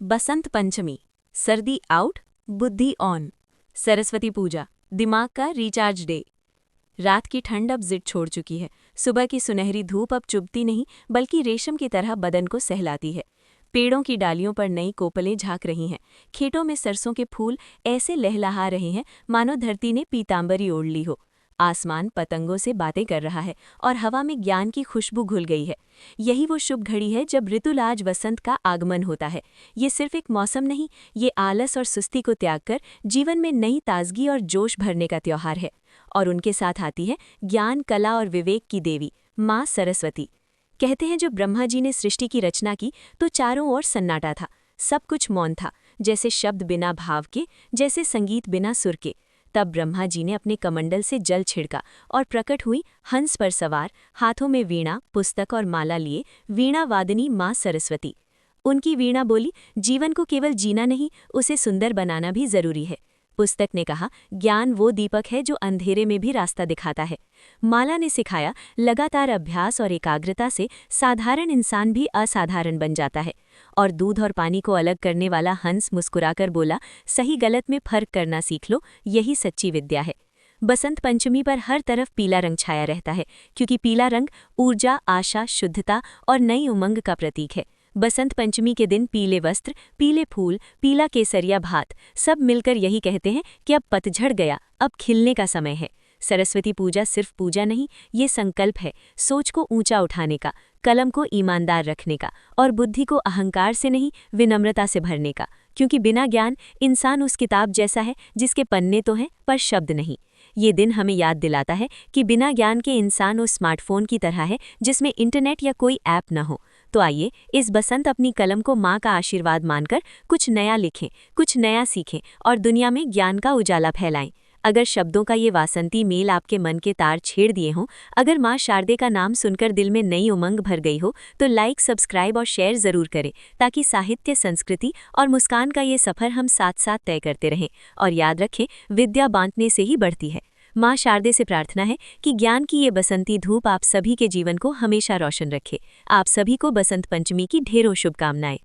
बसंत पंचमी, सर्दी आउट, बुद्धि ऑन। सरस्वती पूजा, दिमाग का रिचार्ज डे। रात की ठंड अब जिद छोड़ चुकी है। सुबह की सुनहरी धूप अब चुभती नहीं बल्कि रेशम की तरह बदन को सहलाती है। पेड़ों की डालियों पर नई कोपलें झांक रही हैं। खेतों में सरसों के फूल ऐसे लहलहा रहे हैं मानो धरती ने पीतांबरी ओढ़ ली हो। आसमान पतंगों से बातें कर रहा है और हवा में ज्ञान की खुशबू घुल गई है। यही वो शुभ घड़ी है जब ऋतुलाज वसंत का आगमन होता है। ये सिर्फ एक मौसम नहीं, ये आलस और सुस्ती को त्याग कर जीवन में नई ताजगी और जोश भरने का त्योहार है। और उनके साथ आती है ज्ञान, कला और विवेक की देवी माँ सरस्वती। कहते हैं जब ब्रह्मा जी ने सृष्टि की रचना की तो चारों ओर सन्नाटा था। सब कुछ मौन था, जैसे शब्द बिना भाव के, जैसे संगीत बिना सुर के। तब ब्रह्मा जी ने अपने कमंडल से जल छिड़का और प्रकट हुई हंस पर सवार, हाथों में वीणा, पुस्तक और माला लिए वीणा वादिनी माँ सरस्वती। उनकी वीणा बोली, जीवन को केवल जीना नहीं, उसे सुंदर बनाना भी जरूरी है। पुस्तक ने कहा, ज्ञान वो दीपक है जो अंधेरे में भी रास्ता दिखाता है। माला ने सिखाया, लगातार अभ्यास और एकाग्रता से साधारण इंसान भी असाधारण बन जाता है। और दूध और पानी को अलग करने वाला हंस मुस्कुराकर बोला, सही गलत में फर्क करना सीख लो, यही सच्ची विद्या है। बसंत पंचमी पर हर तरफ पीला रंग छाया रहता है, क्योंकि पीला रंग ऊर्जा, आशा, शुद्धता और नई उमंग का प्रतीक है। बसंत पंचमी के दिन पीले वस्त्र, पीले फूल, पीला केसरिया भात, सब मिलकर यही कहते हैं कि अब पतझड़ गया, अब खिलने का समय है। सरस्वती पूजा सिर्फ पूजा नहीं, ये संकल्प है सोच को ऊंचा उठाने का, कलम को ईमानदार रखने का और बुद्धि को अहंकार से नहीं विनम्रता से भरने का। क्योंकि बिना ज्ञान इंसान उस किताब जैसा है जिसके पन्ने तो हैं पर शब्द नहीं। ये दिन हमें याद दिलाता है कि बिना ज्ञान के इंसान उस स्मार्टफोन की तरह है जिसमें इंटरनेट या कोई ऐप न हो। तो आइए इस बसंत अपनी कलम को माँ का आशीर्वाद मानकर कुछ नया लिखें, कुछ नया सीखें और दुनिया में ज्ञान का उजाला फैलाएं। अगर शब्दों का ये वासंती मेल आपके मन के तार छेड़ दिए हों, अगर माँ शारदे का नाम सुनकर दिल में नई उमंग भर गई हो, तो लाइक, सब्सक्राइब और शेयर ज़रूर करें, ताकि साहित्य, संस्कृति और मुस्कान का ये सफ़र हम साथ साथ तय करते रहें। और याद रखें, विद्या बांटने से ही बढ़ती है। माँ शारदे से प्रार्थना है कि ज्ञान की ये बसंती धूप आप सभी के जीवन को हमेशा रोशन रखे। आप सभी को बसंत पंचमी की ढेरों शुभकामनाएं।